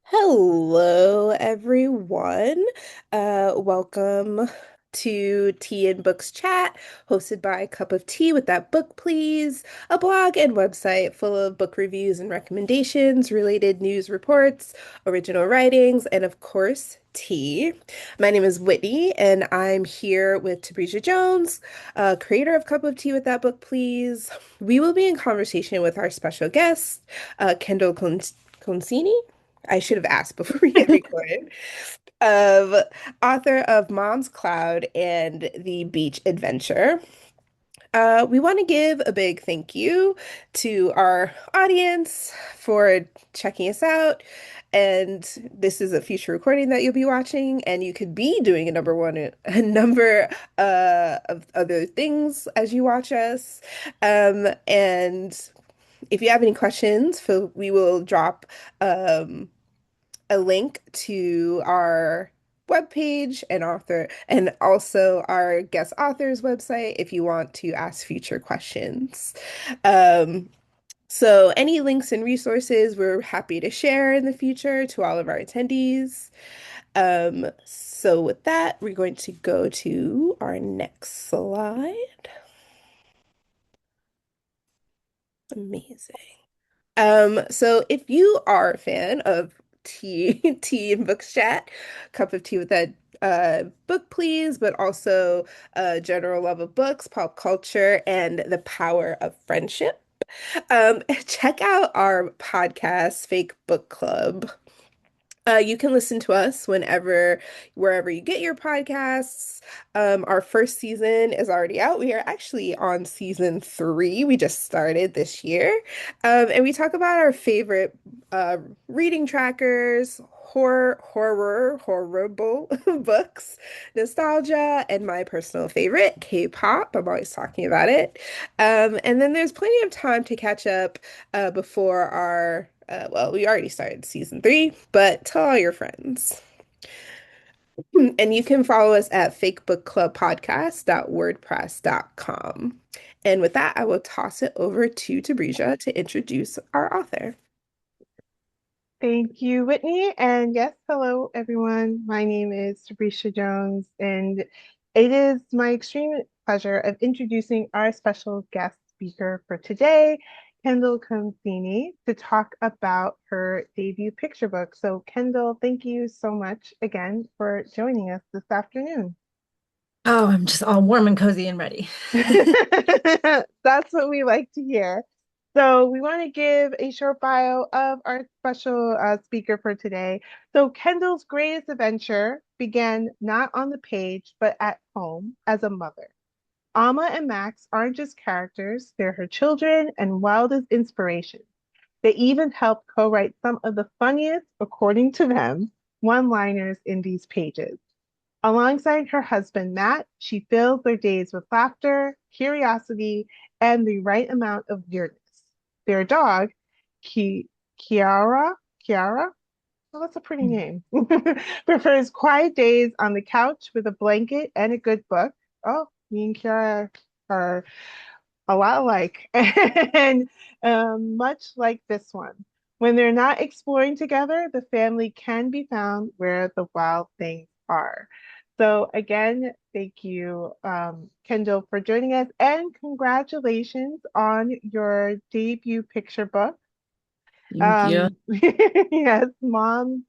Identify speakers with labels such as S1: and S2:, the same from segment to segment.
S1: Hello, everyone. Welcome to Tea and Books Chat, hosted by Cup of Tea with That Book Please, a blog and website full of book reviews and recommendations, related news reports, original writings, and of course, tea. My name is Whitney, and I'm here with Tabrisha Jones, creator of Cup of Tea with That Book Please. We will be in conversation with our special guest, Kendall Concini. I should have asked before we hit record. Of author of Mom's Cloud and The Beach Adventure. We want to give a big thank you to our audience for checking us out. And this is a future recording that you'll be watching, and you could be doing a number of other things as you watch us. And if you have any questions, we will drop a link to our webpage and author and also our guest author's website if you want to ask future questions. Um, so any links and resources we're happy to share in the future to all of our attendees. So with that, we're going to go to our next slide. Amazing. So if you are a fan of tea, tea and books chat, cup of tea with that book, please, but also a general love of books, pop culture, and the power of friendship, check out our podcast, Fake Book Club. You can listen to us wherever you get your podcasts. Our first season is already out. We are actually on season three. We just started this year. And we talk about our favorite reading trackers, horrible books, nostalgia, and my personal favorite, K-pop. I'm always talking about it. And then there's plenty of time to catch up before well, we already started season three, but tell all your friends. And you can follow us at fakebookclubpodcast.wordpress.com. And with that, I will toss it over to Tabrija to introduce our author.
S2: Thank you, Whitney. And yes, hello, everyone. My name is Sabrisha Jones, and it is my extreme pleasure of introducing our special guest speaker for today, Kendall Concini, to talk about her debut picture book. So, Kendall, thank you so much again for joining us this afternoon.
S3: Oh, I'm just all warm and cozy and ready.
S2: That's what we like to hear. So, we want to give a short bio of our special speaker for today. So, Kendall's greatest adventure began not on the page, but at home as a mother. Alma and Max aren't just characters, they're her children and wildest inspirations. They even helped co-write some of the funniest, according to them, one-liners in these pages. Alongside her husband, Matt, she fills their days with laughter, curiosity, and the right amount of weirdness. Their dog, Ki Kiara, well, that's a pretty name, prefers quiet days on the couch with a blanket and a good book. Oh, me and Kiara are a lot alike, and much like this one. When they're not exploring together, the family can be found where the wild things are. So, again, thank you, Kendall, for joining us, and congratulations on your debut picture book.
S3: Thank you.
S2: Yes, Mom.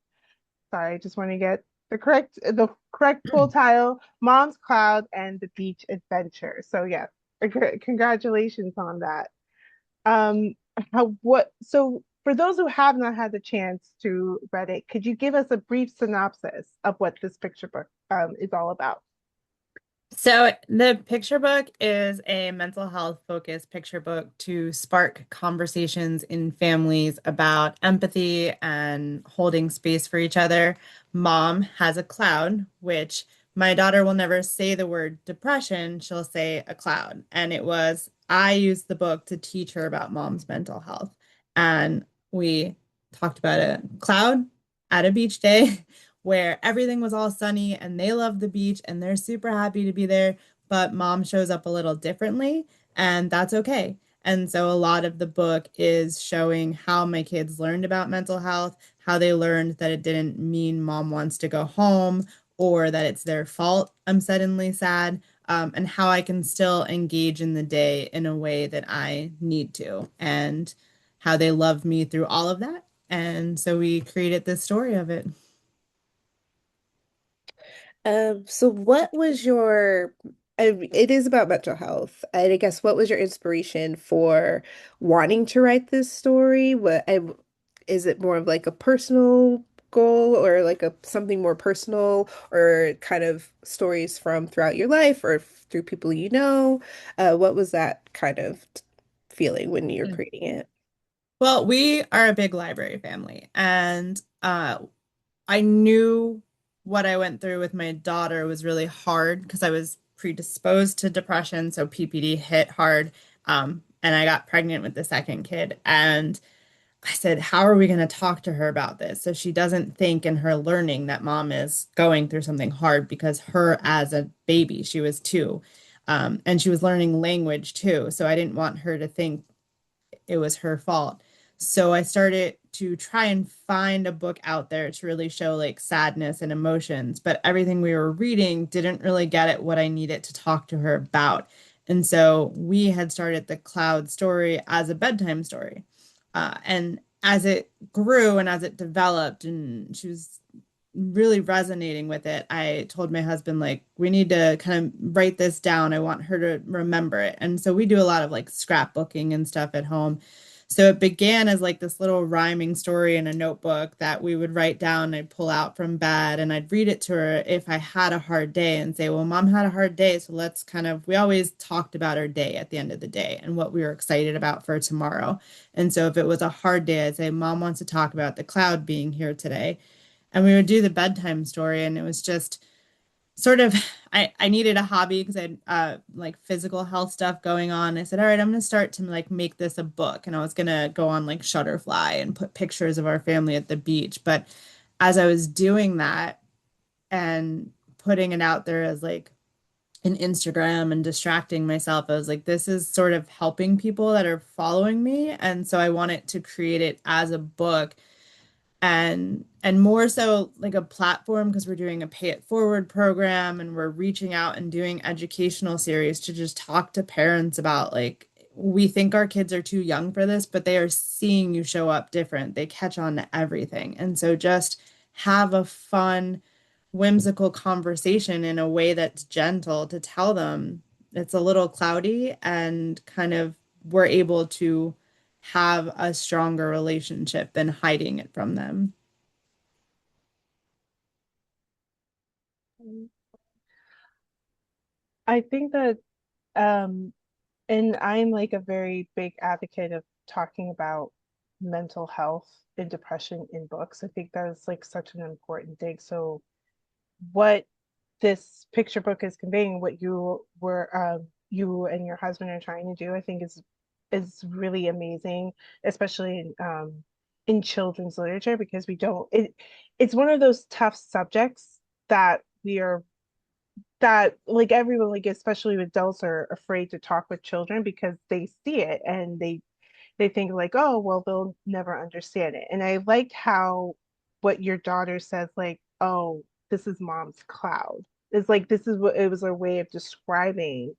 S2: Sorry, I just want to get the correct full title, Mom's Cloud and the Beach Adventure. So yes, congratulations on that. Um, so for those who have not had the chance to read it, could you give us a brief synopsis of what this picture book is all about?
S3: So the picture book is a mental health focused picture book to spark conversations in families about empathy and holding space for each other. Mom has a cloud, which my daughter will never say the word depression. She'll say a cloud. And I used the book to teach her about mom's mental health. And we talked about a cloud at a beach day where everything was all sunny and they love the beach and they're super happy to be there, but mom shows up a little differently, and that's okay. And so a lot of the book is showing how my kids learned about mental health, how they learned that it didn't mean mom wants to go home or that it's their fault I'm suddenly sad, and how I can still engage in the day in a way that I need to, and how they love me through all of that. And so we created this story of it.
S1: So what was your, it is about mental health. And I guess what was your inspiration for wanting to write this story? Is it more of like a personal goal or like a something more personal or kind of stories from throughout your life or through people you know? What was that kind of feeling when you were creating it?
S3: Well, we are a big library family, and I knew what I went through with my daughter was really hard because I was predisposed to depression, so PPD hit hard. And I got pregnant with the second kid, and I said, how are we going to talk to her about this so she doesn't think in her learning that mom is going through something hard because her as a baby, she was 2, and she was learning language too. So I didn't want her to think it was her fault. So I started to try and find a book out there to really show like sadness and emotions, but everything we were reading didn't really get at what I needed to talk to her about. And so we had started the Cloud story as a bedtime story. And as it grew and as it developed, and she was really resonating with it, I told my husband, like, we need to kind of write this down. I want her to remember it. And so we do a lot of like scrapbooking and stuff at home. So it began as like this little rhyming story in a notebook that we would write down. I'd pull out from bed and I'd read it to her if I had a hard day and say, well, mom had a hard day. So let's kind of, we always talked about our day at the end of the day and what we were excited about for tomorrow. And so if it was a hard day, I'd say, mom wants to talk about the cloud being here today. And we would do the bedtime story, and it was just sort of I needed a hobby because I had like physical health stuff going on. I said, all right, I'm gonna start to like make this a book. And I was gonna go on like Shutterfly and put pictures of our family at the beach. But as I was doing that and putting it out there as like an Instagram and distracting myself, I was like, this is sort of helping people that are following me. And so I wanted to create it as a book, and more so like a platform because we're doing a pay it forward program and we're reaching out and doing educational series to just talk to parents about like we think our kids are too young for this, but they are seeing you show up different. They catch on to everything. And so just have a fun, whimsical conversation in a way that's gentle to tell them it's a little cloudy, and kind of we're able to have a stronger relationship than hiding it from them.
S2: I think that um and I'm like a very big advocate of talking about mental health and depression in books. I think that is like such an important thing. So what this picture book is conveying, what you and your husband are trying to do, I think is really amazing, especially in children's literature because we don't it's one of those tough subjects that we are that like everyone like especially adults are afraid to talk with children because they see it and they think like, oh, well, they'll never understand it. And I liked how what your daughter says, like, oh, this is mom's cloud. It's like this is what it was a way of describing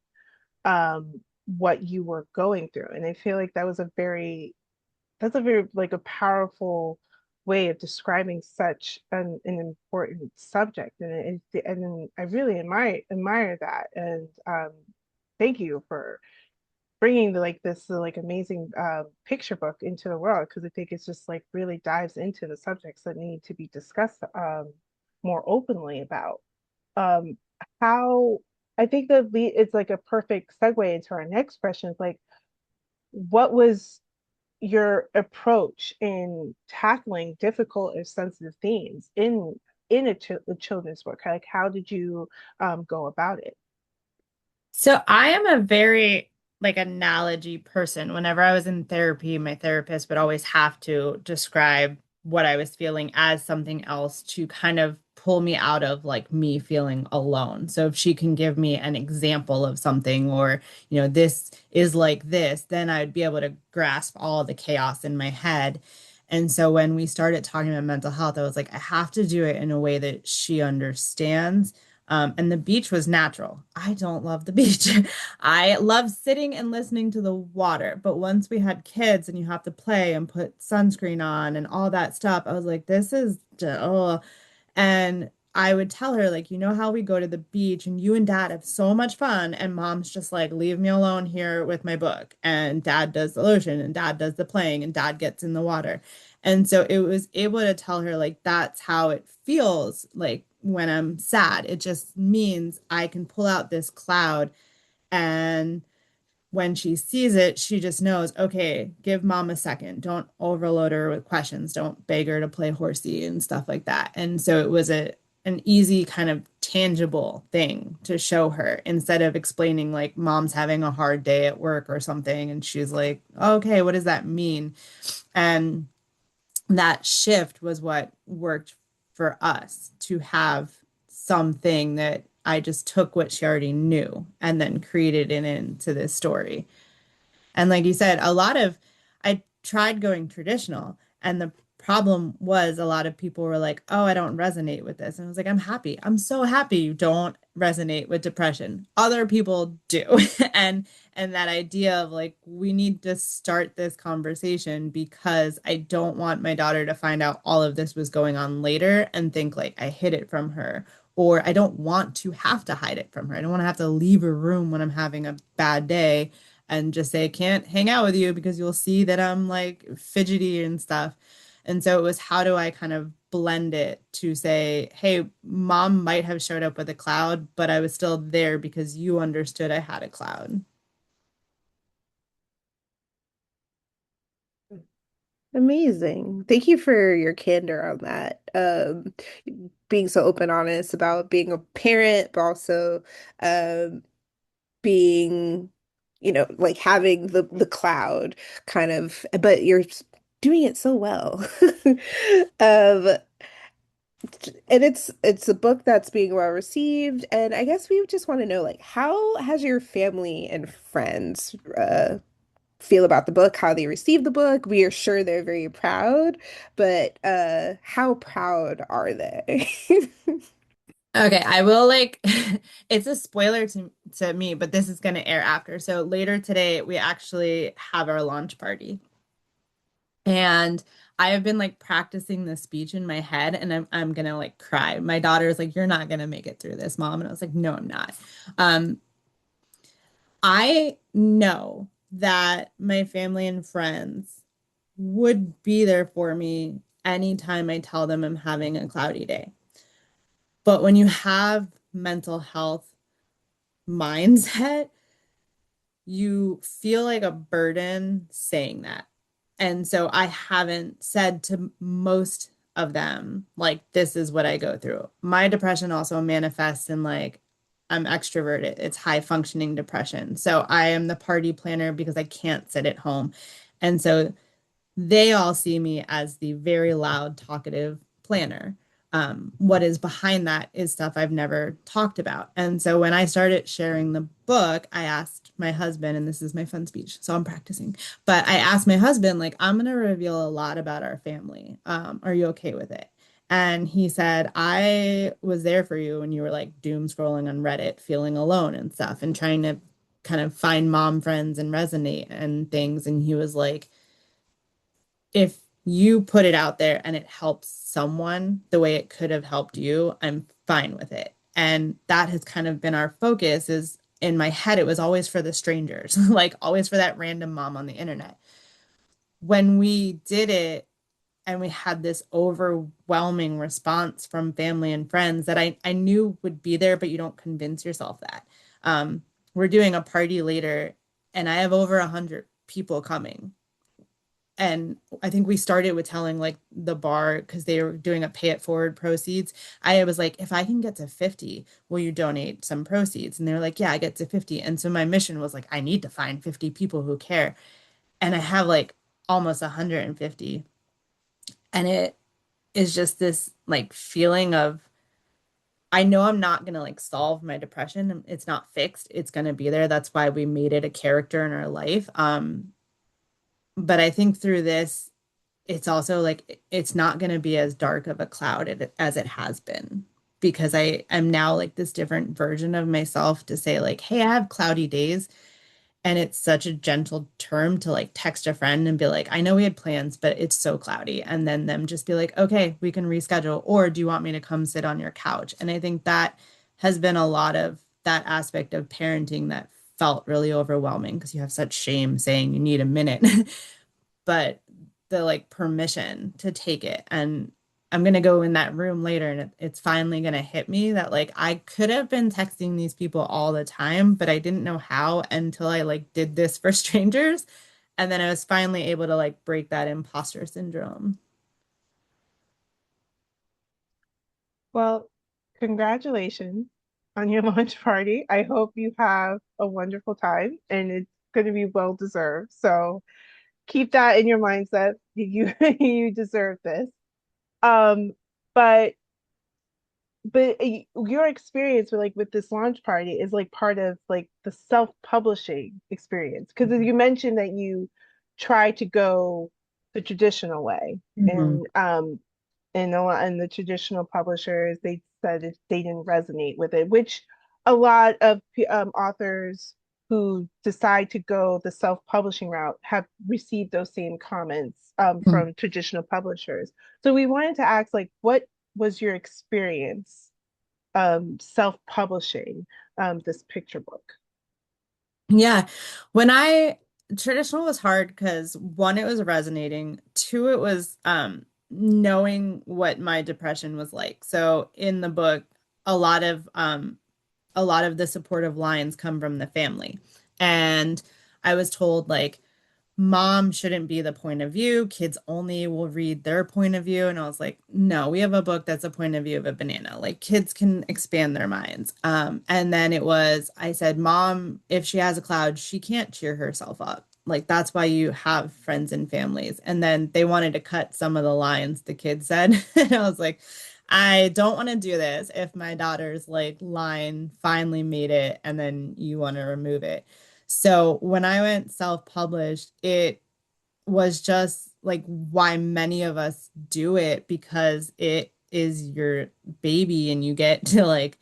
S2: what you were going through. And I feel like that's a very like a powerful way of describing such an important subject. And I really admire that. And thank you for bringing like this like amazing picture book into the world because I think it's just like really dives into the subjects that need to be discussed more openly about. Um, how I think that it's like a perfect segue into our next question. Is like, what was your approach in tackling difficult or sensitive themes a children's book? Like, how did you go about it?
S3: So I am a very like analogy person. Whenever I was in therapy, my therapist would always have to describe what I was feeling as something else to kind of pull me out of like me feeling alone. So if she can give me an example of something or, this is like this, then I'd be able to grasp all the chaos in my head. And so when we started talking about mental health, I was like, I have to do it in a way that she understands. And the beach was natural. I don't love the beach. I love sitting and listening to the water. But once we had kids and you have to play and put sunscreen on and all that stuff, I was like, this is, oh. And I would tell her, like, how we go to the beach and you and dad have so much fun. And mom's just like, leave me alone here with my book. And dad does the lotion and dad does the playing and dad gets in the water. And so it was able to tell her, like, that's how it feels like when I'm sad. It just means I can pull out this cloud and when she sees it, she just knows, okay, give mom a second. Don't overload her with questions. Don't beg her to play horsey and stuff like that. And so it was an easy kind of tangible thing to show her instead of explaining like mom's having a hard day at work or something. And she's like, okay, what does that mean? And that shift was what worked for us to have something that I just took what she already knew and then created it into this story. And like you said, I tried going traditional, and the problem was a lot of people were like, oh, I don't resonate with this. And I was like, I'm happy. I'm so happy you don't resonate with depression. Other people do. And and that idea of like, we need to start this conversation because I don't want my daughter to find out all of this was going on later and think like I hid it from her. Or I don't want to have to hide it from her. I don't want to have to leave a room when I'm having a bad day and just say, I can't hang out with you because you'll see that I'm like fidgety and stuff. And so it was how do I kind of blend it to say, hey, mom might have showed up with a cloud, but I was still there because you understood I had a cloud.
S1: Amazing. Thank you for your candor on that. Being so open, honest about being a parent, but also um, being, like having the cloud kind of, but you're doing it so well. Um, and it's a book that's being well received, and I guess we just want to know, like, how has your family and friends feel about the book, how they receive the book? We are sure they're very proud, but how proud are they?
S3: Okay, I will like it's a spoiler to me, but this is going to air after. So later today we actually have our launch party. And I have been like practicing the speech in my head and I'm gonna like cry. My daughter's like, you're not gonna make it through this, mom. And I was like, no, I'm not. Um, I know that my family and friends would be there for me anytime I tell them I'm having a cloudy day. But when you have mental health mindset, you feel like a burden saying that. And so I haven't said to most of them, like, this is what I go through. My depression also manifests in like, I'm extroverted. It's high functioning depression. So I am the party planner because I can't sit at home. And so they all see me as the very loud, talkative planner. What is behind that is stuff I've never talked about. And so when I started sharing the book, I asked my husband, and this is my fun speech, so I'm practicing, but I asked my husband, like, I'm going to reveal a lot about our family. Are you okay with it? And he said, I was there for you when you were like doom scrolling on Reddit, feeling alone and stuff, and trying to kind of find mom friends and resonate and things. And he was like, if you put it out there and it helps someone the way it could have helped you, I'm fine with it. And that has kind of been our focus is in my head, it was always for the strangers, like always for that random mom on the internet. When we did it and we had this overwhelming response from family and friends that I knew would be there, but you don't convince yourself that. We're doing a party later and I have over 100 people coming and I think we started with telling like the bar because they were doing a pay it forward proceeds. I was like, if I can get to 50, will you donate some proceeds? And they're like, yeah, I get to 50. And so my mission was like, I need to find 50 people who care. And I have like almost 150. And it is just this like feeling of I know I'm not gonna like solve my depression. It's not fixed. It's gonna be there. That's why we made it a character in our life. But I think through this, it's also like it's not gonna be as dark of a cloud as it has been because I am now like this different version of myself to say like, hey, I have cloudy days. And it's such a gentle term to like text a friend and be like, I know we had plans, but it's so cloudy. And then them just be like, okay, we can reschedule. Or do you want me to come sit on your couch? And I think that has been a lot of that aspect of parenting that felt really overwhelming because you have such shame saying you need a minute. But the like permission to take it. And I'm going to go in that room later and it's finally going to hit me that like I could have been texting these people all the time, but I didn't know how until I like did this for strangers. And then I was finally able to like break that imposter syndrome.
S2: Well, congratulations on your launch party. I hope you have a wonderful time and it's going to be well deserved. So keep that in your mindset. You you deserve this. Um, but your experience with like with this launch party is like part of like the self-publishing experience because you mentioned that you try to go the traditional way
S3: Mhm.
S2: and a lot and the traditional publishers they said they didn't resonate with it, which a lot of authors who decide to go the self-publishing route have received those same comments
S3: Mhm.
S2: from traditional publishers. So we wanted to ask, like, what was your experience self-publishing this picture book?
S3: Yeah. When I traditional was hard because one, it was resonating. Two, it was knowing what my depression was like. So in the book, a lot of um a lot of the supportive lines come from the family. And I was told like mom shouldn't be the point of view. Kids only will read their point of view. And I was like, no, we have a book that's a point of view of a banana. Like kids can expand their minds. And then it was, I said, mom, if she has a cloud, she can't cheer herself up. Like that's why you have friends and families. And then they wanted to cut some of the lines the kids said. And I was like, I don't want to do this if my daughter's like line finally made it and then you want to remove it. So when I went self-published, it was just like why many of us do it because it is your baby and you get to like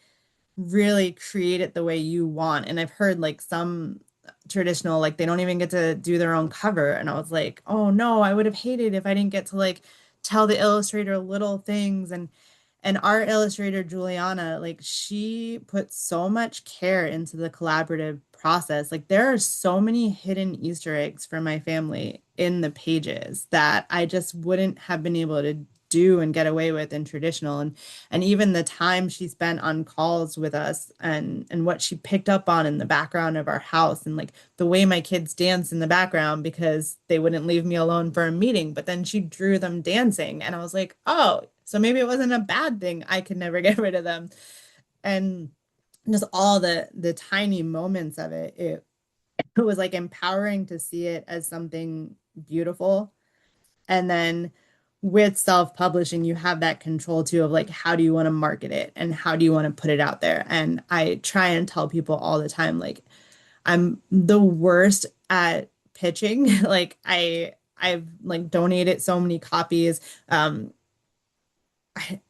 S3: really create it the way you want. And I've heard like some traditional, like they don't even get to do their own cover. And I was like, oh no, I would have hated if I didn't get to like tell the illustrator little things. And our illustrator, Juliana, like she put so much care into the collaborative process. Like there are so many hidden Easter eggs for my family in the pages that I just wouldn't have been able to do and get away with in traditional. And even the time she spent on calls with us and what she picked up on in the background of our house and like the way my kids dance in the background because they wouldn't leave me alone for a meeting, but then she drew them dancing and I was like, "Oh, so maybe it wasn't a bad thing. I could never get rid of them." And just all the tiny moments of it, it was like empowering to see it as something beautiful. And then with self-publishing, you have that control too of like how do you want to market it and how do you want to put it out there? And I try and tell people all the time, like I'm the worst at pitching. Like I've like donated so many copies.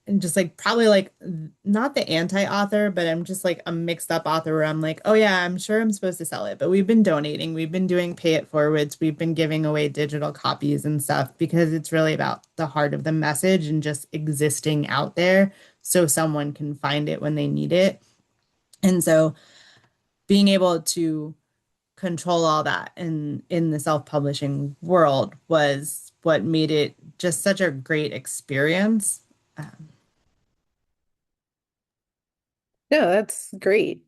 S3: And just like probably like not the anti-author, but I'm just like a mixed up author where I'm like, oh yeah, I'm sure I'm supposed to sell it, but we've been donating, we've been doing pay it forwards, we've been giving away digital copies and stuff because it's really about the heart of the message and just existing out there so someone can find it when they need it. And so being able to control all that in the self-publishing world was what made it just such a great experience.
S1: No, that's great.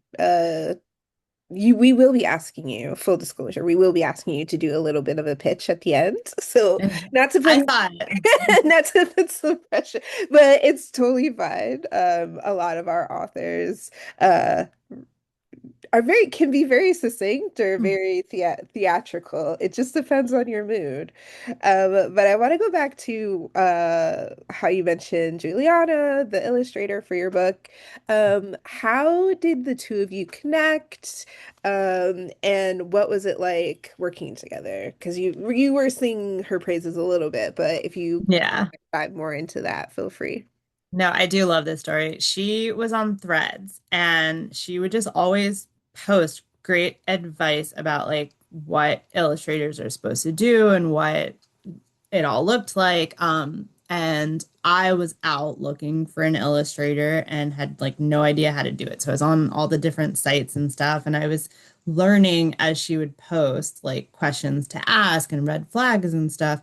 S1: We will be asking you, full disclosure, we will be asking you to do a little bit of a pitch at the end. So not to
S3: I
S1: put
S3: saw it.
S1: not to put some pressure, but it's totally fine. A lot of our authors uh are very can be very succinct or
S3: Hmm.
S1: very theatrical. It just depends on your mood. But I want to go back to how you mentioned Juliana, the illustrator for your book. How did the two of you connect? And what was it like working together? Because you were singing her praises a little bit, but if you
S3: Yeah.
S1: dive more into that, feel free.
S3: No, I do love this story. She was on Threads and she would just always post great advice about like what illustrators are supposed to do and what it all looked like. And I was out looking for an illustrator and had like no idea how to do it. So I was on all the different sites and stuff, and I was learning as she would post like questions to ask and red flags and stuff.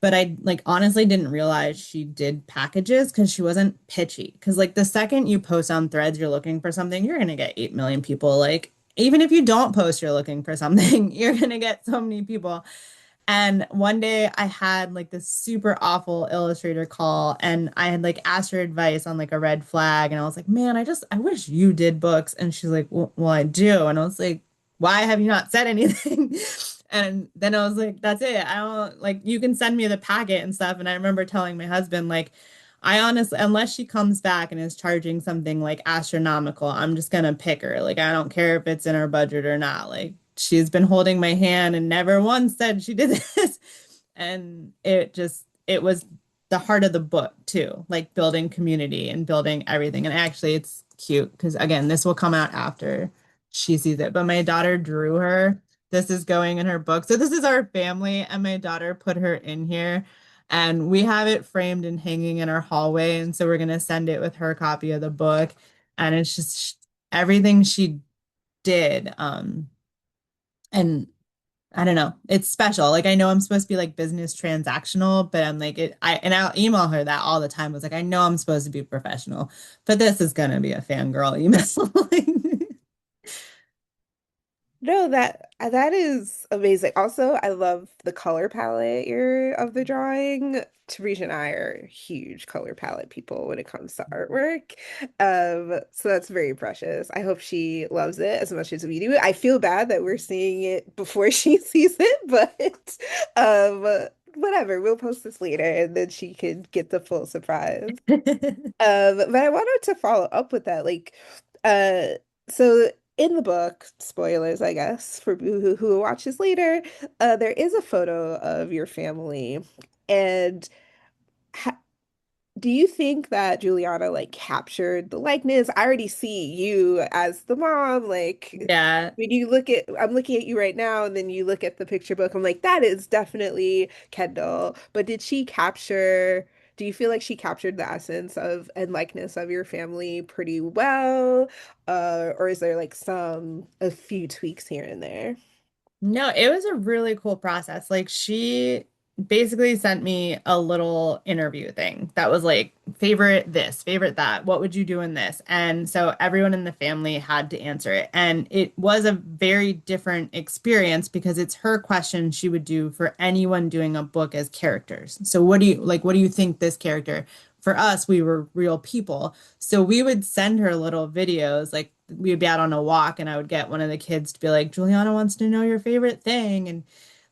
S3: But I like honestly didn't realize she did packages because she wasn't pitchy. Because like the second you post on Threads, you're looking for something, you're gonna get 8 million people. Like even if you don't post, you're looking for something, you're gonna get so many people. And one day I had like this super awful illustrator call and I had like asked her advice on like a red flag. And I was like, man, I wish you did books. And she's like, well, I do. And I was like, why have you not said anything? And then I was like, that's it. I don't like, you can send me the packet and stuff. And I remember telling my husband, like, I honestly, unless she comes back and is charging something like astronomical, I'm just gonna pick her. Like, I don't care if it's in her budget or not. Like, she's been holding my hand and never once said she did this. And it was the heart of the book too, like building community and building everything. And actually, it's cute because again, this will come out after she sees it. But my daughter drew her. This is going in her book. So this is our family, and my daughter put her in here. And we have it framed and hanging in our hallway. And so we're going to send it with her copy of the book. And it's just everything she did. And I don't know, it's special. Like I know I'm supposed to be like business transactional, but I'm like I'll email her that all the time. I was like, I know I'm supposed to be professional, but this is gonna be a fangirl email.
S1: No, that is amazing. Also, I love the color palette you're of the drawing. Teresa and I are huge color palette people when it comes to artwork. So that's very precious. I hope she loves it as much as we do. I feel bad that we're seeing it before she sees it, but whatever. We'll post this later and then she can get the full surprise. But I wanted to follow up with that. Uh, so in the book, spoilers, I guess, for who watches later, there is a photo of your family. And ha do you think that Juliana like captured the likeness? I already see you as the mom. Like
S3: Yeah.
S1: when you I'm looking at you right now, and then you look at the picture book, I'm like, that is definitely Kendall. But do you feel like she captured the essence of and likeness of your family pretty well? Or is there like a few tweaks here and there?
S3: No, it was a really cool process. Like she basically sent me a little interview thing that was like favorite this, favorite that. What would you do in this? And so everyone in the family had to answer it. And it was a very different experience because it's her question she would do for anyone doing a book as characters. So what do you think this character? For us, we were real people. So we would send her little videos like we would be out on a walk and I would get one of the kids to be like, Juliana wants to know your favorite thing. And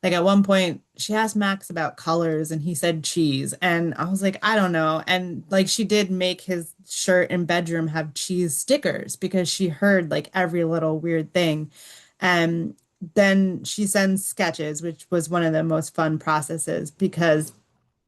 S3: like at one point, she asked Max about colors and he said cheese. And I was like, I don't know. And like she did make his shirt and bedroom have cheese stickers because she heard like every little weird thing. And then she sends sketches, which was one of the most fun processes because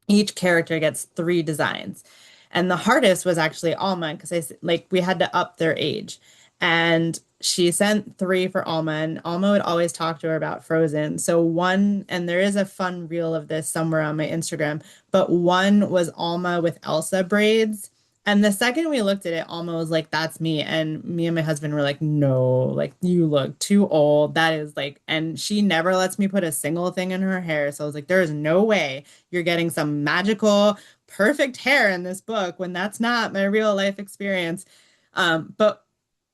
S3: each character gets 3 designs. And the hardest was actually Alma because like we had to up their age. And she sent 3 for Alma, and Alma would always talk to her about Frozen. So one, and there is a fun reel of this somewhere on my Instagram, but one was Alma with Elsa braids. And the second we looked at it, Alma was like, that's me. And me and my husband were like, no, like you look too old. That is like, and she never lets me put a single thing in her hair. So I was like, there is no way you're getting some magical, perfect hair in this book when that's not my real life experience. But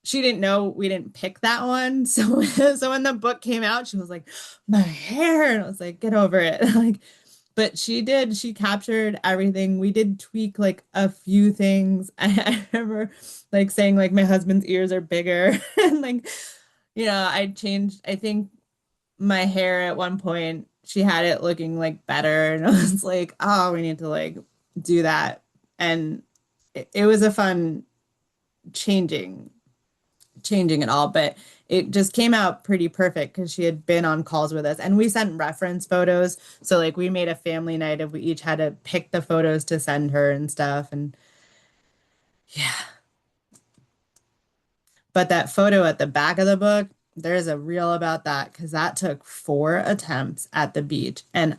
S3: she didn't know we didn't pick that one. So when the book came out, she was like, my hair. And I was like, get over it. Like, But she captured everything. We did tweak like a few things. I remember like saying like my husband's ears are bigger and like, I changed, I think my hair at one point, she had it looking like better. And I was like, oh, we need to like do that. And it was a fun changing changing it all, but it just came out pretty perfect because she had been on calls with us and we sent reference photos. So like we made a family night of we each had to pick the photos to send her and stuff. And yeah, but that photo at the back of the book, there's a reel about that because that took 4 attempts at the beach. And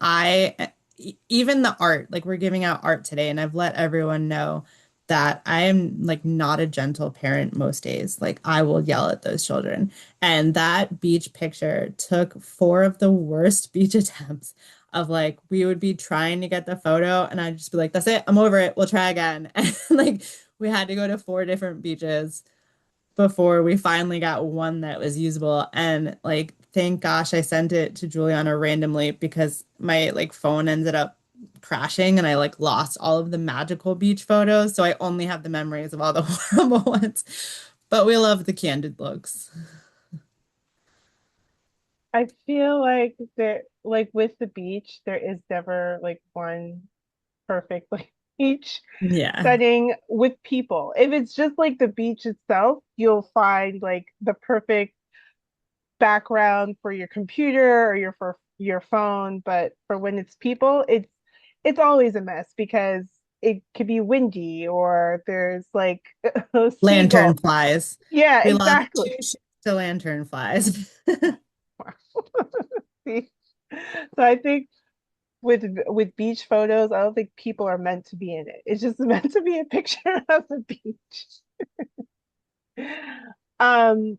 S3: even the art, like we're giving out art today, and I've let everyone know that I am like not a gentle parent most days. Like I will yell at those children. And that beach picture took 4 of the worst beach attempts of like we would be trying to get the photo and I'd just be like, that's it, I'm over it. We'll try again. And like we had to go to 4 different beaches before we finally got one that was usable. And like, thank gosh I sent it to Juliana randomly because my like phone ended up crashing and I like lost all of the magical beach photos. So I only have the memories of all the horrible ones. But we love the candid looks.
S2: I feel like there, like with the beach, there is never like one perfect like beach
S3: Yeah.
S2: setting with people. If it's just like the beach itself, you'll find like the perfect background for your computer or your for your phone, but for when it's people, it's always a mess because it could be windy or there's like
S3: Lantern
S2: seagull.
S3: flies.
S2: Yeah,
S3: We lost two
S2: exactly.
S3: ships to lantern flies.
S2: See? So I think with beach photos, I don't think people are meant to be in it. It's just meant to be a picture of the beach. Um,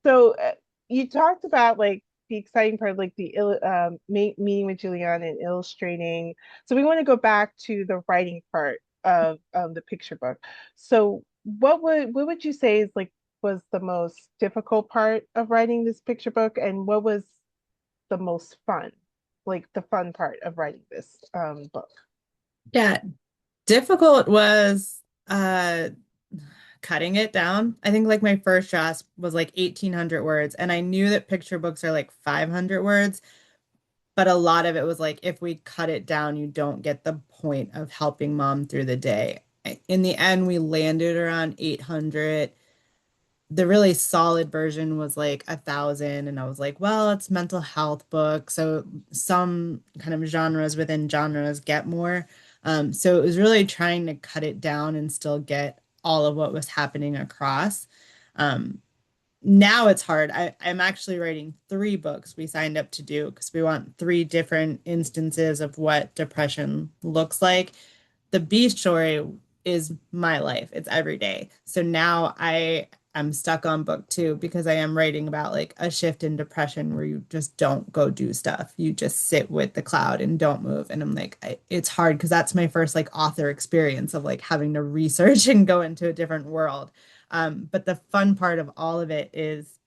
S2: so you talked about like the exciting part, like the meeting with Juliana and illustrating. So we want to go back to the writing part of the picture book. So what would you say is like was the most difficult part of writing this picture book, and what was the most fun, like the fun part of writing this book?
S3: Yeah, difficult was cutting it down. I think like my first draft was like 1,800 words, and I knew that picture books are like 500 words, but a lot of it was like if we cut it down, you don't get the point of helping mom through the day. In the end, we landed around 800. The really solid version was like 1,000, and I was like, well, it's mental health book, so some kind of genres within genres get more. So it was really trying to cut it down and still get all of what was happening across. Um, Now it's hard. I'm actually writing 3 books we signed up to do because we want 3 different instances of what depression looks like. The beach story is my life. It's every day. So now I am stuck on book 2 because I am writing about like a shift in depression where you just don't go do stuff. You just sit with the cloud and don't move. And I'm like, it's hard because that's my first like author experience of like having to research and go into a different world. But the fun part of all of it is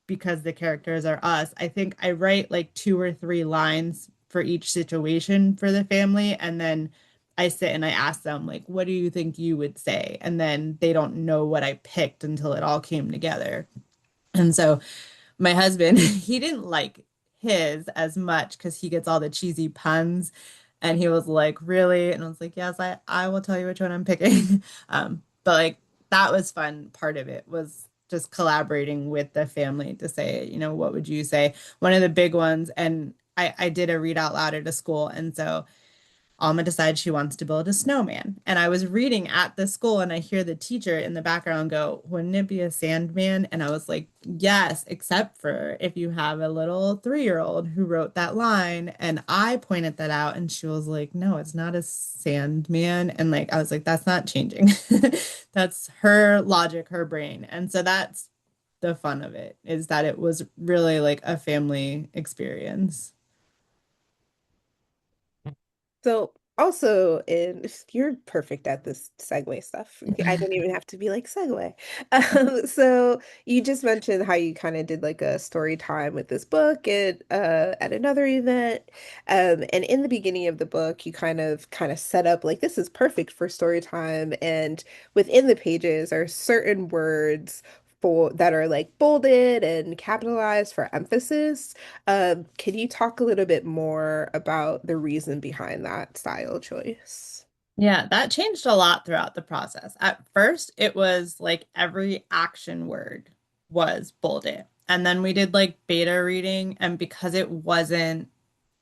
S3: because the characters are us. I think I write like 2 or 3 lines for each situation for the family, and then I sit and I ask them like, "What do you think you would say?" And then they don't know what I picked until it all came together. And so my husband, he didn't like his as much because he gets all the cheesy puns. And he was like, really? And I was like, yes, I will tell you which one I'm picking. But like that was fun. Part of it was just collaborating with the family to say, what would you say? One of the big ones, and I did a read out loud at a school. And so Alma decides she wants to build a snowman. And I was reading at the school and I hear the teacher in the background go, wouldn't it be a sandman? And I was like, yes, except for if you have a little 3-year-old who wrote that line. And I pointed that out and she was like, no, it's not a sandman. And like, I was like, that's not changing. That's her logic, her brain. And so that's the fun of it is that it was really like a family experience.
S1: So Also, and you're perfect at this segue stuff. I don't even have to be like segue. So you just mentioned how you kind of did like a story time with this book at another event. And in the beginning of the book, you kind of set up like this is perfect for story time. And within the pages are certain words for that are like bolded and capitalized for emphasis. Can you talk a little bit more about the reason behind that style choice?
S3: Yeah, that changed a lot throughout the process. At first, it was like every action word was bolded. And then we did like beta reading, and because it was a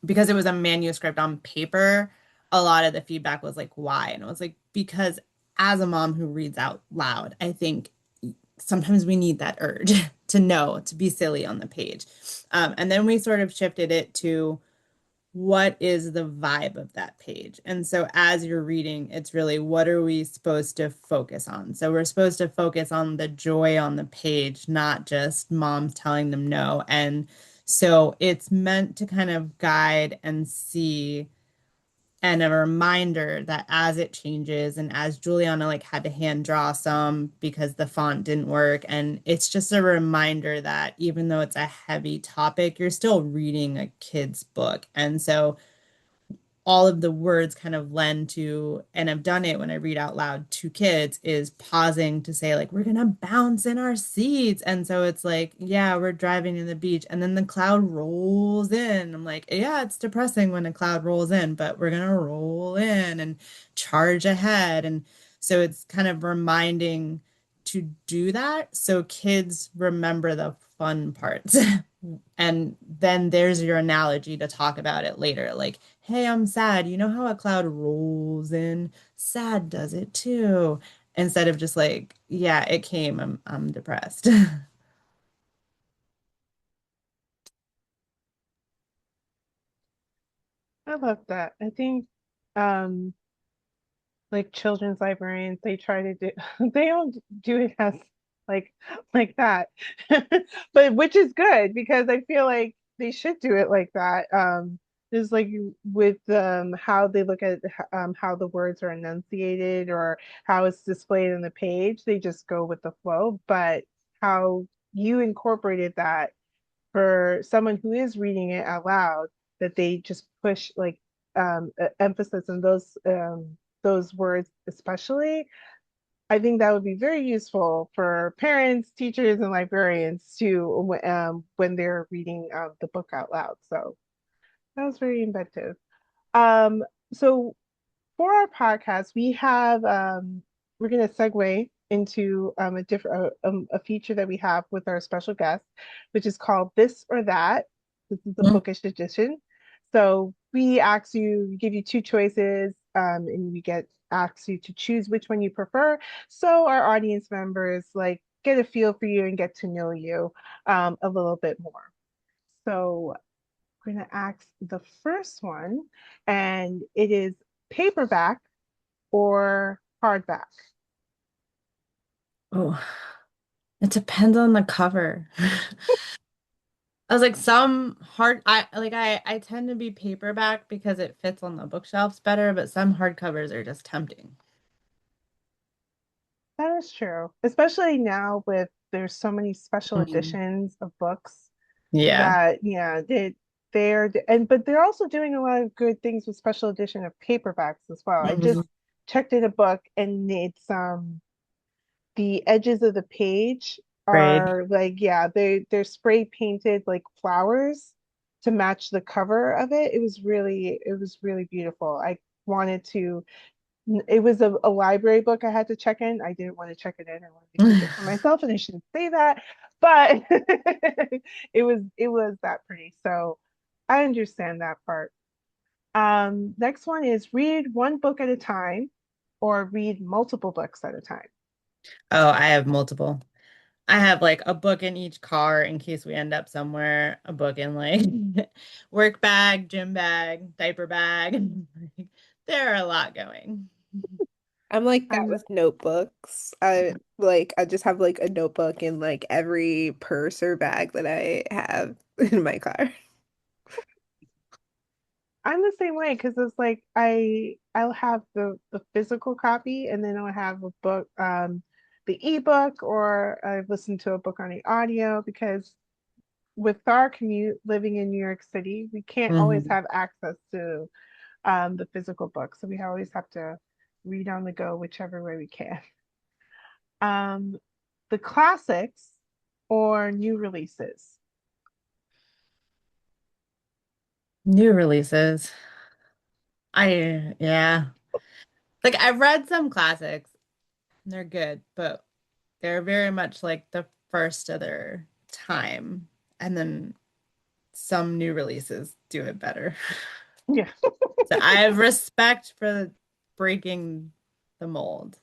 S3: manuscript on paper, a lot of the feedback was like, why? And it was like, because as a mom who reads out loud, I think sometimes we need that urge to know, to be silly on the page. And then we sort of shifted it to what is the vibe of that page? And so as you're reading, it's really what are we supposed to focus on? So we're supposed to focus on the joy on the page, not just moms telling them no. And so it's meant to kind of guide and see and a reminder that as it changes and as Juliana like had to hand draw some because the font didn't work, and it's just a reminder that even though it's a heavy topic, you're still reading a kid's book. And so all of the words kind of lend to, and I've done it when I read out loud to kids, is pausing to say, like, we're gonna bounce in our seats. And so it's like, yeah, we're driving to the beach, and then the cloud rolls in. I'm like, yeah, it's depressing when a cloud rolls in, but we're gonna roll in and charge ahead. And so it's kind of reminding to do that so kids remember the fun parts. And then there's your analogy to talk about it later. Like, hey, I'm sad. You know how a cloud rolls in? Sad does it too. Instead of just like, yeah, it came. I'm depressed.
S2: I love that. I think um like children's librarians, they try to do they don't do it as like like that. But which is good because I feel like they should do it like that. Just like with how they look at how the words are enunciated or how it's displayed on the page, they just go with the flow. But how you incorporated that for someone who is reading it out loud, that they just push like emphasis on those words especially. I think that would be very useful for parents, teachers, and librarians too when they're reading the book out loud. So that was very inventive. Um, so for our podcast, we're going to segue into a feature that we have with our special guest, which is called This or That. This is the bookish edition. So we give you two choices, and we get asked you to choose which one you prefer. So our audience members like get a feel for you and get to know you a little bit more. So we're going to ask the first one, and it is paperback or hardback.
S3: Oh, it depends on the cover. I was like some hard I tend to be paperback because it fits on the bookshelves better, but some hardcovers are just tempting.
S2: That is true, especially now with there's so many special
S3: Mhm.
S2: editions of books
S3: Yeah.
S2: that yeah they're and but they're also doing a lot of good things with special edition of paperbacks as well. I just
S3: Mhm.
S2: checked in a book and it's the edges of the page
S3: Grade.
S2: are like yeah they're spray painted like flowers to match the cover of it. It was really beautiful. I wanted to it was a library book I had to check in. I didn't want to check it in. I wanted to keep it for myself, and I shouldn't say that, but it was that pretty. So I understand that part. Next one is read one book at a time or read multiple books at a time.
S3: Oh, I have multiple. I have like a book in each car in case we end up somewhere, a book in like work bag, gym bag, diaper bag. Like, there are a lot going.
S1: I'm like that
S2: I'm
S1: with notebooks. I just have like a notebook in like every purse or bag that I have in my car.
S2: I'm the same way because it's like I'll have the physical copy and then I'll have a book, the ebook, or I've listened to a book on the audio because with our commute living in New York City, we can't always
S3: Mhm.
S2: have access to the physical book. So we always have to read on the go whichever way we can. Um, the classics or new releases.
S3: New releases. Yeah. Like I've read some classics. They're good, but they're very much like the first of their time. And then some new releases do it better.
S2: Yeah,
S3: So I have respect for breaking the mold.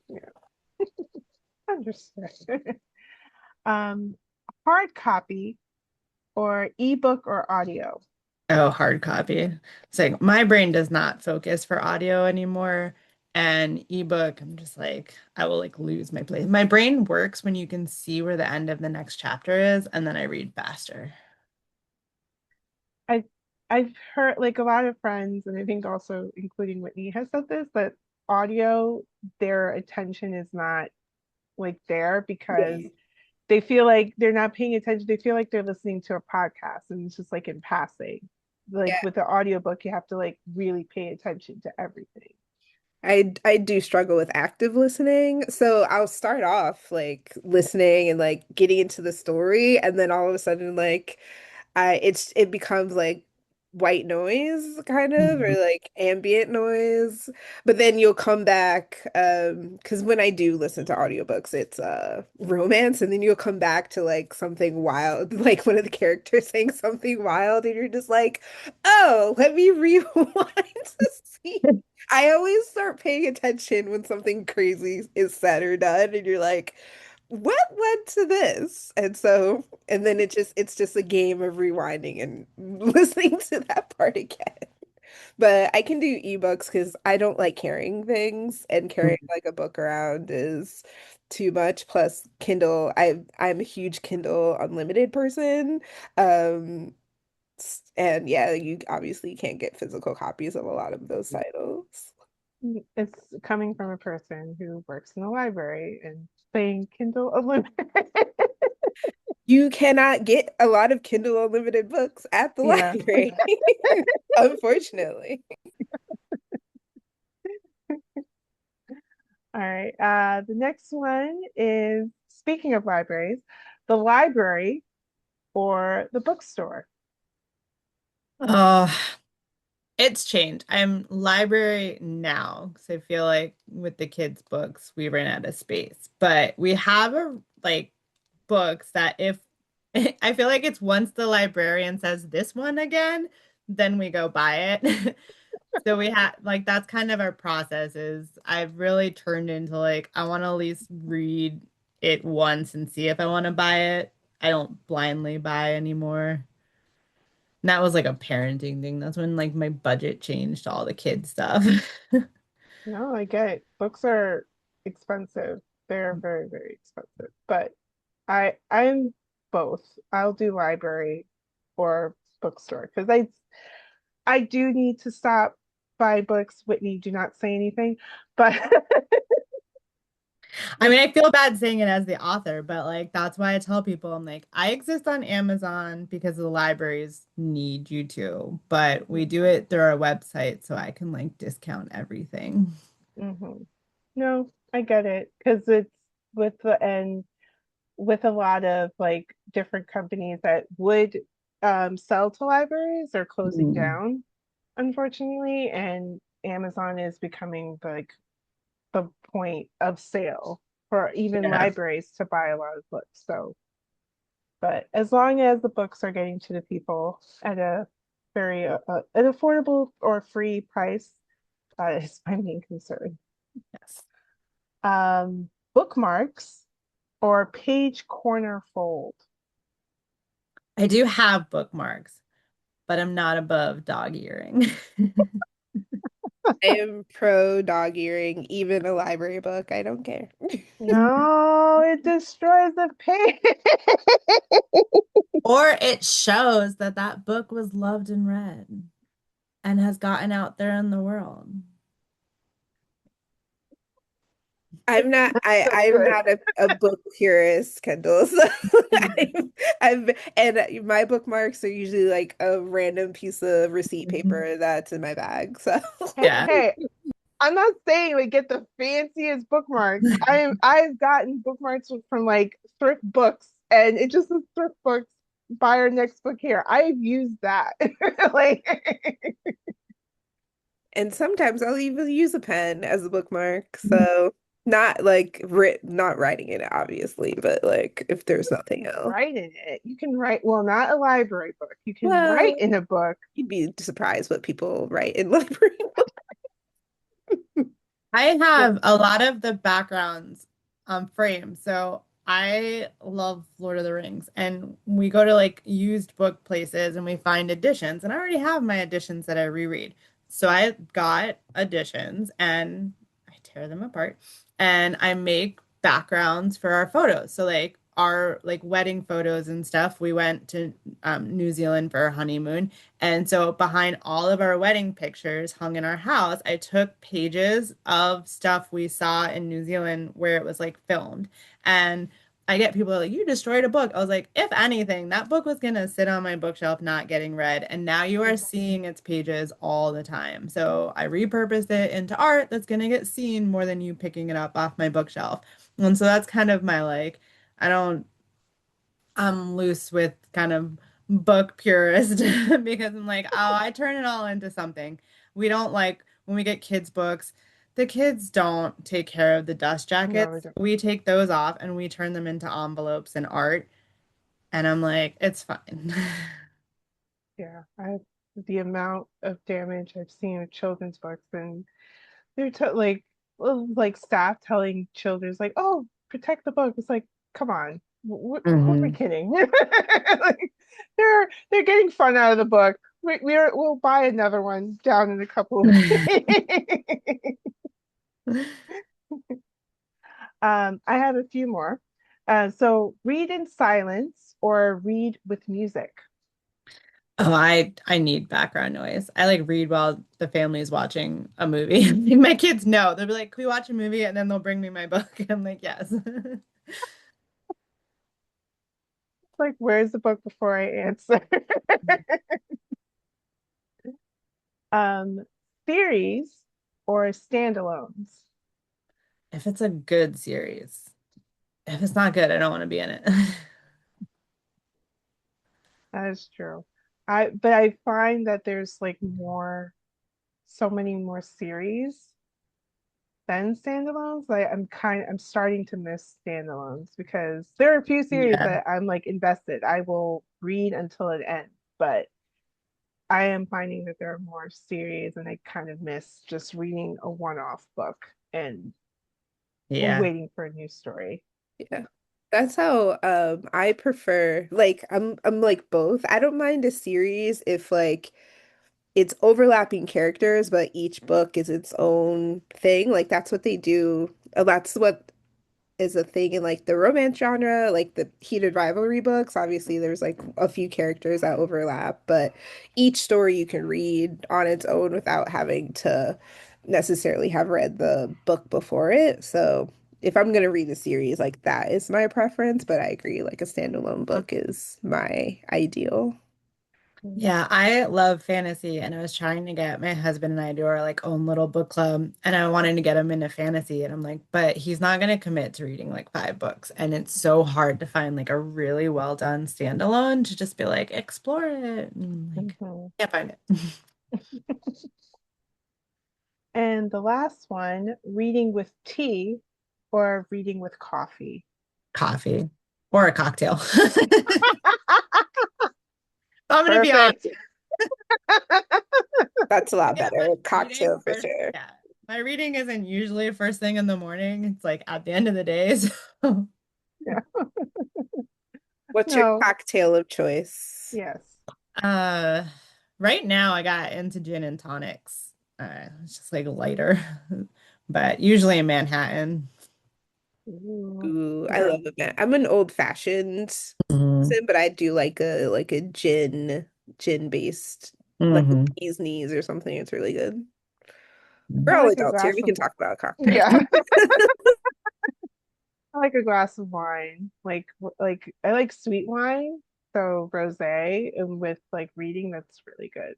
S2: yeah, understood. Um, hard copy or ebook or audio.
S3: Oh, hard copy. It's like my brain does not focus for audio anymore. And ebook, I'm just like, I will like lose my place. My brain works when you can see where the end of the next chapter is, and then I read faster.
S2: I I've heard like a lot of friends, and I think also including Whitney has said this, that audio, their attention is not like there because
S1: Yeah.
S2: they feel like they're not paying attention. They feel like they're listening to a podcast and it's just like in passing. Like
S1: Yeah.
S2: with the audiobook, you have to like really pay attention to everything.
S1: I do struggle with active listening. So I'll start off like listening and like getting into the story, and then all of a sudden like it becomes like white noise kind of, or
S3: Mhm.
S1: like ambient noise. But then you'll come back because when I do listen to audiobooks it's romance, and then you'll come back to like something wild, like one of the characters saying something wild, and you're just like, "Oh, let me rewind to see." I always start paying attention when something crazy is said or done, and you're like, what led to this? And so, and then it's just a game of rewinding and listening to that part again. But I can do ebooks because I don't like carrying things, and carrying like a book around is too much. Plus, Kindle, I'm a huge Kindle Unlimited person. And yeah, you obviously can't get physical copies of a lot of those titles.
S2: It's coming from a person who works in the library and saying Kindle Unlimited.
S1: You cannot get a lot of Kindle Unlimited books at the
S2: Yeah.
S1: library, unfortunately.
S2: All right. The next one is speaking of libraries, the library or the bookstore.
S3: Oh, it's changed. I'm library now because I feel like with the kids' books, we ran out of space. But we have a like books that if I feel like it's once the librarian says this one again, then we go buy it. So we have like that's kind of our process is I've really turned into like I want to at least read it once and see if I want to buy it. I don't blindly buy anymore. And that was like a parenting thing. That's when like my budget changed to all the kids stuff.
S2: No, I get it. Books are expensive. They're very, very expensive. But I'm both. I'll do library or bookstore because I do need to stop buy books. Whitney, do not say anything. But
S3: I
S2: with
S3: mean, I feel bad saying it as the author, but like that's why I tell people I'm like, I exist on Amazon because the libraries need you to, but we do it through our website so I can like discount everything.
S2: Mhm. No, I get it because it's with the end with a lot of like different companies that would sell to libraries are closing
S3: Mm.
S2: down, unfortunately, and Amazon is becoming like the point of sale for even
S3: Yeah.
S2: libraries to buy a lot of books. So, but as long as the books are getting to the people at a very an affordable or free price, that is my main concern.
S3: Yes.
S2: Bookmarks or page corner fold.
S3: I do have bookmarks, but I'm not above dog earing.
S1: I am pro dog earing, even a library book. I don't care.
S2: No, it destroys the page.
S3: Or it shows that that book was loved and read. and has gotten out there in the world.
S2: So
S1: I'm
S2: good.
S1: not a book purist, Kendall. So and my bookmarks are usually like a random piece of receipt
S3: Mhm.
S1: paper that's in my bag. So
S2: Hey,
S3: Yeah.
S2: hey, I'm not saying like get the fanciest bookmarks. I've gotten bookmarks from like thrift books, and it just says thrift books. Buy our next book here. I've used that. Like,
S1: and sometimes I'll even use a pen as a bookmark.
S3: Mhm.
S1: So not writing it obviously, but like if there's nothing else.
S2: write in it. You can write, well, not a library book. You can write
S1: Well,
S2: in a book.
S1: you'd be surprised what people write in library
S3: I
S2: Yeah.
S3: have a lot of the backgrounds framed. So I love Lord of the Rings, and we go to like used book places and we find editions, and I already have my editions that I reread. So I got editions and I tear them apart and I make backgrounds for our photos. So like our like wedding photos and stuff, we went to New Zealand for our honeymoon. And so behind all of our wedding pictures hung in our house, I took pages of stuff we saw in New Zealand where it was like filmed. And I get people like, you destroyed a book. I was like, if anything, that book was gonna sit on my bookshelf not getting read. And now you are seeing its pages all the time. So I repurposed it into art that's gonna get seen more than you picking it up off my bookshelf. And so that's kind of my like, I don't I'm loose with kind of book purist because I'm like, oh, I turn it all into something. We don't like when we get kids' books, the kids don't take care of the dust
S2: No, we
S3: jackets.
S2: don't.
S3: We take those off and we turn them into envelopes and art. And I'm like, it's fine.
S2: Yeah. The amount of damage I've seen with children's books, and they're like, well, like staff telling children, it's like, oh, protect the book. It's like, come on, what are we
S3: Mhm.
S2: kidding? Like, they're getting fun out of the book. We'll buy another one down in a couple of weeks. I have a few more. So read in silence or read with music.
S3: Oh, I need background noise. I like read while the family is watching a movie. My kids know. They'll be like, "Can we watch a movie?" And then they'll bring me my book. I'm like, "Yes."
S2: Like, where's the book before I answer? Um, Series or standalones.
S3: If it's a good series. If it's not good, I don't want to be in it.
S2: That is true. But I find that there's like so many more series than standalones. Like I'm starting to miss standalones because there are a few series
S3: Yeah.
S2: that I'm like invested. I will read until it ends, but I am finding that there are more series, and I kind of miss just reading a one-off book and
S3: Yeah.
S2: waiting for a new story.
S1: Yeah. That's how I prefer like I'm like both. I don't mind a series if like it's overlapping characters, but each book is its own thing. Like that's what they do. That's what is a thing in like the romance genre, like the heated rivalry books. Obviously, there's like a few characters that overlap, but each story you can read on its own without having to necessarily have read the book before it. So if I'm gonna read a series, like that is my preference, but I agree, like a standalone book is my ideal.
S3: Yeah, I love fantasy and I was trying to get my husband and I do our like own little book club and I wanted to get him into fantasy and I'm like, but he's not going to commit to reading like 5 books and it's so hard to find like a really well done standalone to just be like explore it and like
S2: Mhm.
S3: can't find it.
S2: And the last one, reading with tea or reading with coffee.
S3: Coffee or a cocktail. I'm gonna be honest.
S2: Perfect.
S1: That's a lot
S3: Yeah, my
S1: better.
S3: reading
S1: Cocktail for
S3: first.
S1: sure.
S3: Yeah, my reading isn't usually first thing in the morning. It's like at the end of the day. So,
S2: Yeah.
S1: What's your
S2: No.
S1: cocktail of choice?
S2: Yes.
S3: uh, right now I got into gin and tonics. It's just like lighter, but usually in Manhattan.
S2: Ooh.
S1: Ooh, I
S2: Yeah.
S1: love it. I'm an old fashioned
S3: Mhm.
S1: person, but I do like a gin based like the
S3: Hmm.
S1: bee's knees or something. It's really good. We're
S2: I
S1: all
S2: like a
S1: adults here.
S2: glass
S1: We
S2: of
S1: can talk about cocktails.
S2: yeah. I like a glass of wine. Like I like sweet wine, so rosé and with like reading that's really good.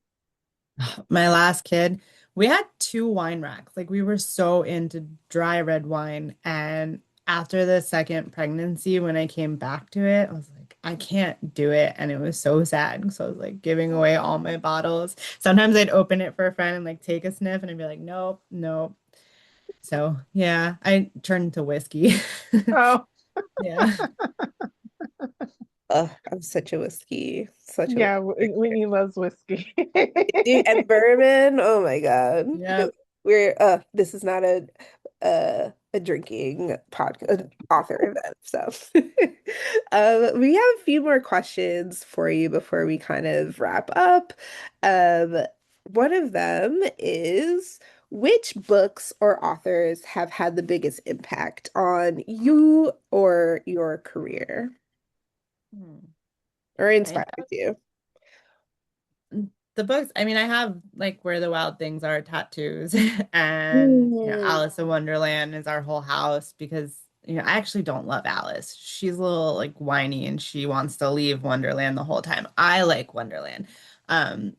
S3: My last kid, we had two wine racks. Like we were so into dry red wine. And after the second pregnancy, when I came back to it, I was like, I can't do it. And it was so sad. So I was like giving away all my bottles. Sometimes I'd open it for a friend and like take a sniff and I'd be like, nope, nope. So yeah, I turned to whiskey.
S2: Oh,
S3: Yeah.
S1: I'm such a
S2: yeah,
S1: whiskey
S2: Whitney loves whiskey.
S1: and bourbon. Oh my God.
S3: Yeah.
S1: We're this is not a drinking podcast author event. So we have a few more questions for you before we kind of wrap up. Um one of them is which books or authors have had the biggest impact on you or your career
S3: Hmm.
S1: or
S3: I
S1: inspired you?
S3: the books, I mean, I have like Where the Wild Things Are tattoos and
S1: Mm.
S3: Alice in Wonderland is our whole house because I actually don't love Alice. She's a little like whiny and she wants to leave Wonderland the whole time. I like Wonderland. Um,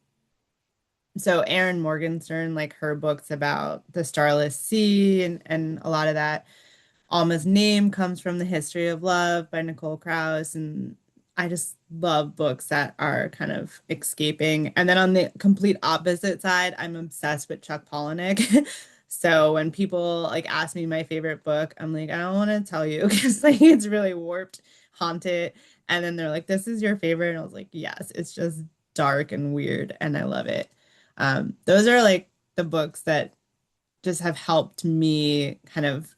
S3: so Erin Morgenstern, like her books about the Starless Sea and a lot of that. Alma's Name comes from The History of Love by Nicole Krauss. And I just love books that are kind of escaping. And then on the complete opposite side, I'm obsessed with Chuck Palahniuk. So when people like ask me my favorite book, I'm like, I don't want to tell you because like it's really warped, haunted. And then they're like, this is your favorite. And I was like, yes, it's just dark and weird and I love it. Those are like the books that just have helped me kind of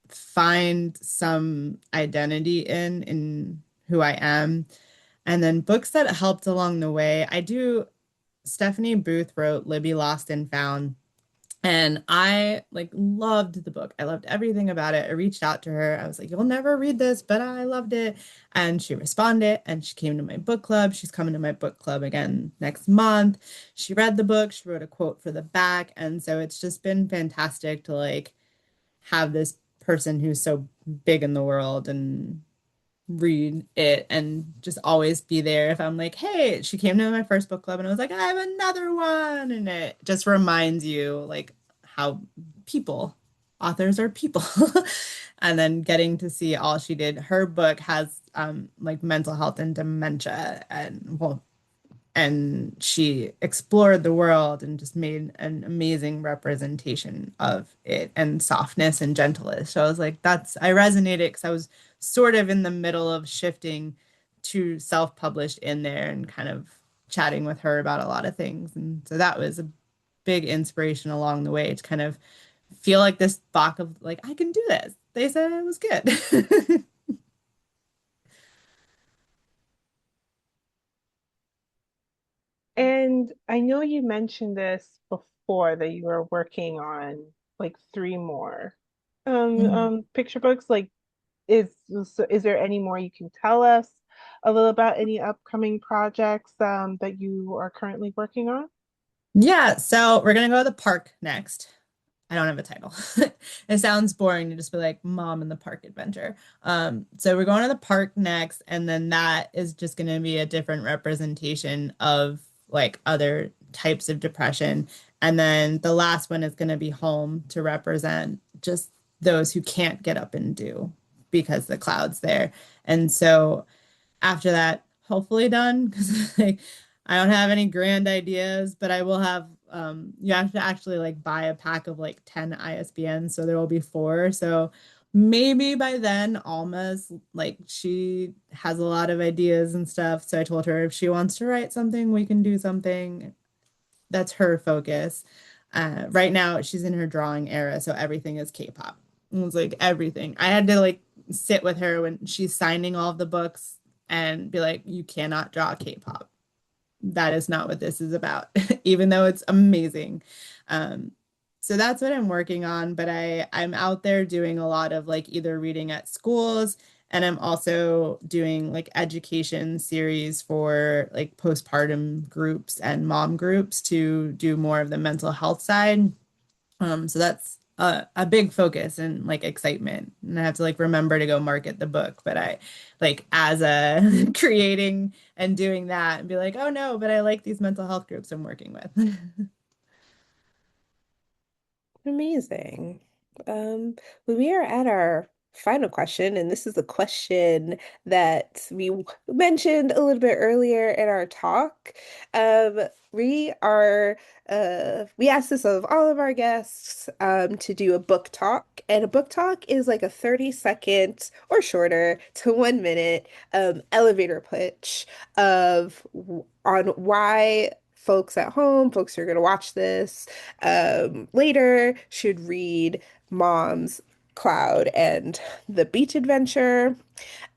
S3: find some identity in who I am. And then books that helped along the way. Stephanie Booth wrote Libby Lost and Found. And I like loved the book. I loved everything about it. I reached out to her. I was like, "You'll never read this, but I loved it." And she responded and she came to my book club. She's coming to my book club again next month. She read the book, she wrote a quote for the back, and so it's just been fantastic to like have this person who's so big in the world and read it and just always be there if I'm like, hey, she came to my first book club and I was like, I have another one. And it just reminds you like how people, authors are people. And then getting to see all she did. Her book has like mental health and dementia and well, and she explored the world and just made an amazing representation of it and softness and gentleness. So I was like, I resonated because I was sort of in the middle of shifting to self-published in there and kind of chatting with her about a lot of things. And so that was a big inspiration along the way to kind of feel like this box of like, I can do this. They said it was good.
S2: And I know you mentioned this before that you were working on like three more picture books. Like is there any more you can tell us a little about any upcoming projects that you are currently working on?
S3: Yeah, so we're gonna go to the park next. I don't have a title. It sounds boring to just be like Mom in the Park Adventure. So we're going to the park next, and then that is just going to be a different representation of like other types of depression. And then the last one is going to be home to represent just those who can't get up and do because the cloud's there. And so after that, hopefully done because like I don't have any grand ideas, but I will have you have to actually like buy a pack of like 10 ISBNs, so there will be four. So maybe by then Alma's like she has a lot of ideas and stuff. So I told her if she wants to write something, we can do something. That's her focus. Right now she's in her drawing era, so everything is K-pop. It was like everything. I had to like sit with her when she's signing all of the books and be like, you cannot draw K-pop. That is not what this is about, even though it's amazing. Um, so that's what I'm working on, but I'm out there doing a lot of like either reading at schools And I'm also doing like education series for like postpartum groups and mom groups to do more of the mental health side. So that's a big focus and like excitement. And I have to like remember to go market the book, but I like as a creating and doing that and be like, oh no, but I like these mental health groups I'm working with.
S1: Amazing. Well, we are at our final question, and this is a question that mentioned a little bit earlier in our talk. Um, we are we asked this of all of our guests to do a book talk, and a book talk is like a 30-second or shorter to 1 minute elevator pitch on why folks at home, folks who are going to watch this later should read Mom's Cloud and the Beach Adventure.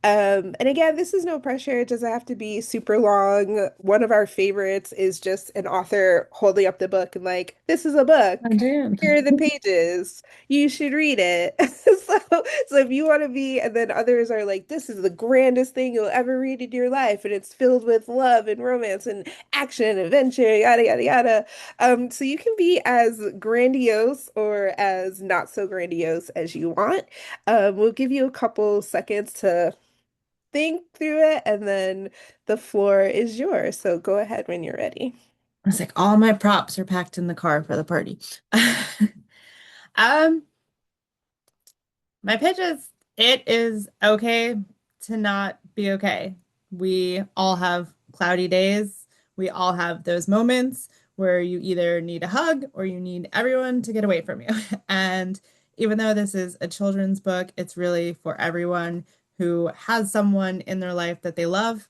S1: And again, this is no pressure. It doesn't have to be super long. One of our favorites is just an author holding up the book and like, this is a
S3: I
S1: book.
S3: do.
S1: Here are the pages. You should read it. So if you want to be, and then others are like, this is the grandest thing you'll ever read in your life, and it's filled with love and romance and action and adventure, yada yada yada. So you can be as grandiose or as not so grandiose as you want. We'll give you a couple seconds to think through it, and then the floor is yours. So go ahead when you're ready.
S3: I was like, all my props are packed in the car for the party. Um, my pitch is it is okay to not be okay. We all have cloudy days. We all have those moments where you either need a hug or you need everyone to get away from you. And even though this is a children's book, it's really for everyone who has someone in their life that they love.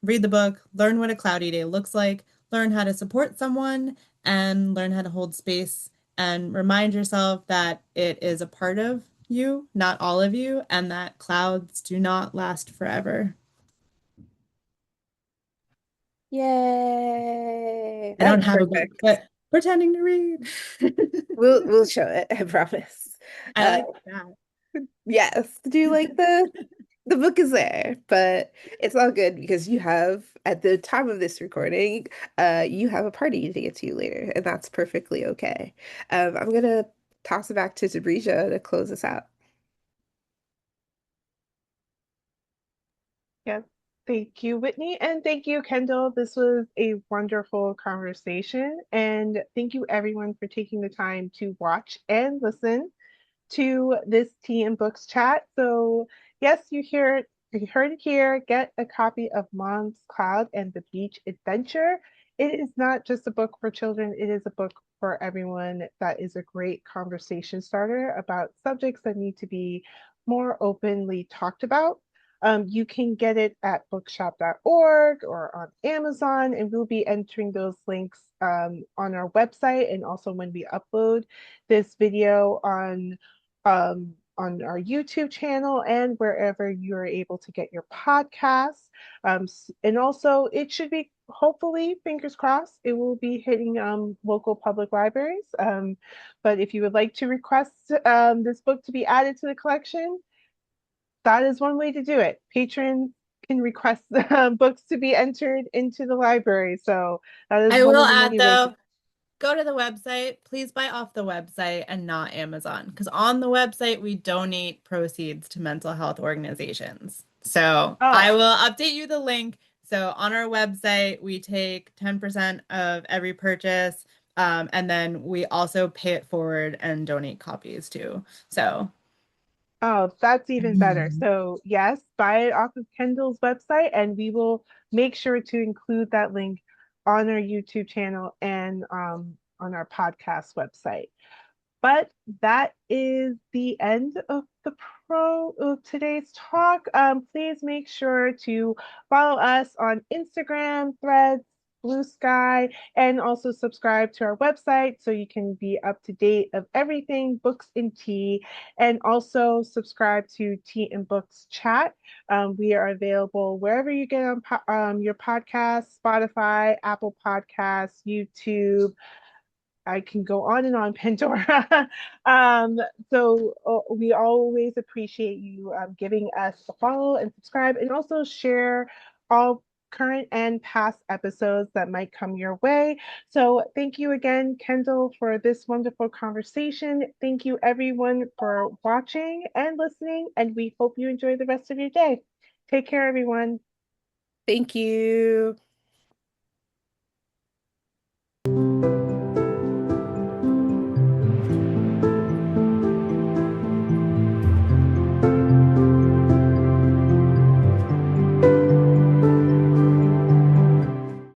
S3: Read the book, learn what a cloudy day looks like, learn how to support someone, and learn how to hold space and remind yourself that it is a part of you, not all of you, and that clouds do not last forever.
S1: Yay.
S3: I don't
S1: That's
S3: have a book,
S1: perfect.
S3: but pretending to read.
S1: We'll show it, I promise.
S3: I
S1: Uh
S3: like that.
S1: yes, do like the book is there, but it's all good because you have at the time of this recording, you have a party to get to later, and that's perfectly okay. I'm gonna toss it back to Sabrina to close us out.
S2: Yes. Thank you, Whitney. And thank you, Kendall. This was a wonderful conversation. And thank you, everyone, for taking the time to watch and listen to this Tea and Books chat. So, yes, you heard it here. Get a copy of Mom's Cloud and the Beach Adventure. It is not just a book for children, it is a book for everyone that is a great conversation starter about subjects that need to be more openly talked about. You can get it at bookshop.org or on Amazon, and we'll be entering those links on our website and also when we upload this video on our YouTube channel and wherever you're able to get your podcasts. And also, it should be hopefully, fingers crossed, it will be hitting local public libraries. But if you would like to request this book to be added to the collection, that is one way to do it. Patrons can request books to be entered into the library. So that is
S3: I
S2: one
S3: will
S2: of the
S3: add
S2: many ways.
S3: though, go to the website. Please buy off the website and not Amazon. Because on the website, we donate proceeds to mental health organizations. So I
S2: Oh,
S3: will update you the link. So on our website, we take 10% of every purchase. And then we also pay it forward and donate copies too. So
S2: oh, that's even better. So, yes, buy it off of Kendall's website, and we will make sure to include that link on our YouTube channel and on our podcast website. But that is the end of the pro of today's talk. Please make sure to follow us on Instagram, Threads, Blue Sky, and also subscribe to our website so you can be up to date of everything books and tea. And also subscribe to Tea and Books Chat. We are available wherever you get on your podcasts, Spotify, Apple Podcasts, YouTube, I can go on and on, Pandora. um, so we always appreciate you giving us a follow and subscribe, and also share all current and past episodes that might come your way. So thank you again, Kendall, for this wonderful conversation. Thank you, everyone, for watching and listening, and we hope you enjoy the rest of your day. Take care, everyone.
S1: Thank you.